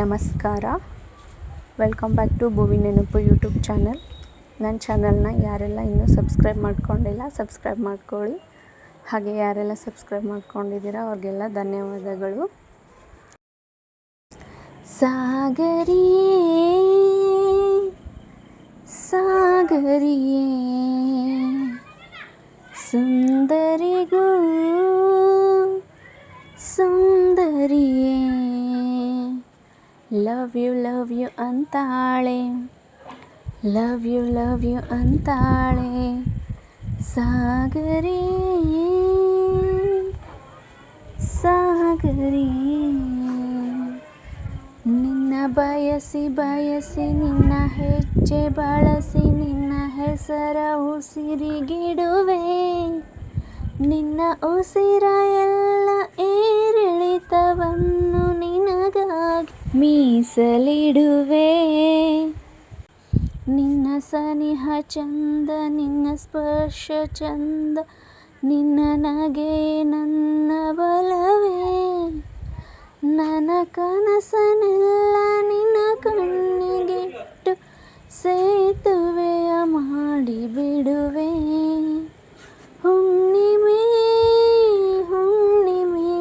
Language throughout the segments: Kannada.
ನಮಸ್ಕಾರ. ವೆಲ್ಕಮ್ ಬ್ಯಾಕ್ ಟು ಭುವಿ ನೆನಪು ಯೂಟ್ಯೂಬ್ ಚಾನಲ್. ನನ್ನ ಚಾನಲ್ನ ಯಾರೆಲ್ಲ ಇನ್ನೂ ಸಬ್ಸ್ಕ್ರೈಬ್ ಮಾಡ್ಕೊಂಡಿಲ್ಲ ಸಬ್ಸ್ಕ್ರೈಬ್ ಮಾಡ್ಕೊಳ್ಳಿ. ಹಾಗೆ ಯಾರೆಲ್ಲ ಸಬ್ಸ್ಕ್ರೈಬ್ ಮಾಡ್ಕೊಂಡಿದ್ದೀರಾ ಅವ್ರಿಗೆಲ್ಲ ಧನ್ಯವಾದಗಳು. ಸಾಗರಿಯೇ ಸಾಗರಿಯೇ ಸುಂದರಿಗೂ ಸುಂದರಿಯೇ ಲವ್ ಯು ಅಂತಾಳೆ, ಲವ್ ಯು ಅಂತಾಳೆ. ಸಾಗರಿಯೇ ಸಾಗರಿಯೇ ನಿನ್ನ ಬಯಸಿ ಬಯಸಿ ನಿನ್ನ ಹೆಜ್ಜೆ ಬಳಸಿ ನಿನ್ನ ಹೆಸರ ಉಸಿರಿಗಿಡುವೆ. ನಿನ್ನ ಉಸಿರ ಎಲ್ಲ ಏರಿಳಿತವನ್ನು ನಿನಗಾಗಿ ಮೀಸಲಿಡುವೆ. ನಿನ್ನ ಸನಿಹ ಚಂದ, ನಿನ್ನ ಸ್ಪರ್ಶ ಚಂದ, ನಿನ್ನ ನಗೆ ನನ್ನ ಬಲವೇ. ನನ್ನ ಕನಸನೆಲ್ಲ ನಿನ್ನ ಕಣ್ಣಿಗಿಟ್ಟು ಸೇತುವೆಯ ಮಾಡಿಬಿಡುವೆ. ಹುಣ್ಣಿಮೆ ಹುಣ್ಣಿಮೆ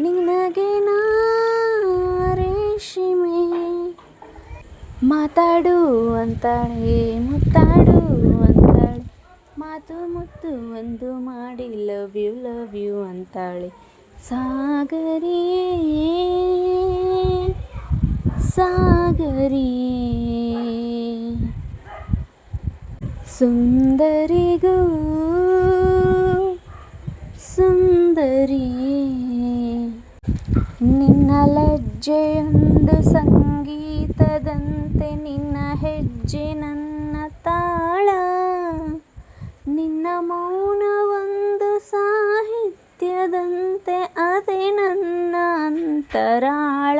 ನಿನಗೆ ನಾ ರೇಷ್ಮೆ. ಮಾತಾಡು ಅಂತಾಳೆ, ಮುತ್ತಾಡು ಅಂತಾಳೆ, ಮಾತು ಮುತ್ತು ಒಂದು ಮಾಡಿ ಲವ್ ಯು ಅಂತಾಳೆ. ಸಾಗರಿಯೇ ಸಾಗರಿಯೇ ಸುಂದರಿಗೂ ಸುಂದರಿಯೇ. ನಿನ್ನ ಲಜ್ಜೆಯೊಂದು ಸಂಗೀತದಂತೆ, ನಿನ್ನ ಹೆಜ್ಜೆ ನನ್ನ ತಾಳ. ನಿನ್ನ ಮೌನವೊಂದು ಸಾಹಿತ್ಯದಂತೆ, ಅದೇ ನನ್ನ ಅಂತರಾಳ.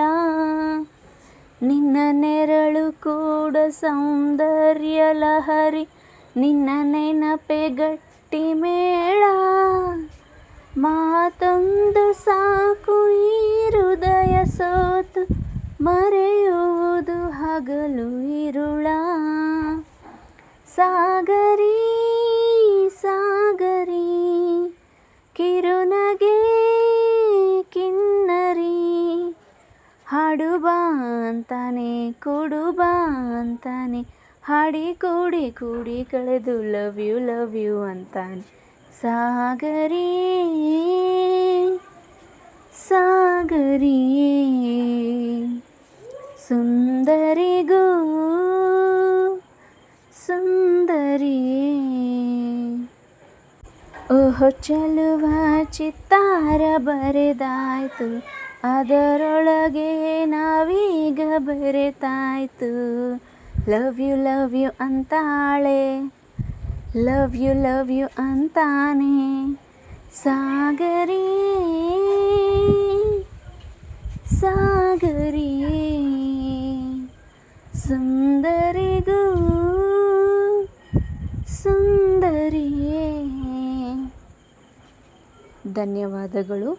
ನಿನ್ನ ನೆರಳು ಕೂಡ ಸೌಂದರ್ಯ ಲಹರಿ, ನಿನ್ನ ನೆನಪೆ ಗಟ್ಟಿ ಮೇಳ. ಮಾತೊಂದು ಸಾಕು ಈ ಹೃದಯ ಸೋತು ಮರೆಯುವುದು ಹಗಲು ಇರುಳ. ಸಾಗರಿ ಸಾಗರಿ ಕಿರುನಗೆ ಕಿನ್ನರಿ, ಹಾಡುಬಾ ಅಂತಾನೆ ಕೊಡುಬಾ ಅಂತಾನೆ, ಹಾಡಿ ಕೂಡಿ ಕೂಡಿ ಕಳೆದು ಲವ್ ಯು ಅಂತಾನೆ. ಸಾಗರಿಯೇ ಸಾಗರಿಯೇ ಸುಂದರಿಗೂ ಸುಂದರಿಯೇ. ಓಹೋ ಚೆಲುವ ಚಿತ್ತಾರ ಬರೆದಾಯ್ತು, ಅದರೊಳಗೆ ನಾವೀಗ ಬೆರೆತಾಯ್ತು. ಲವ್ ಯು ಅಂತಾಳೆ, ಲವ್ ಯು ಅಂತಾನೆ. ಸಾಗರಿಯೇ ಸಾಗರಿಯೇ ಸುಂದರಿಗೂ ಸುಂದರಿಯೇ. ಧನ್ಯವಾದಗಳು.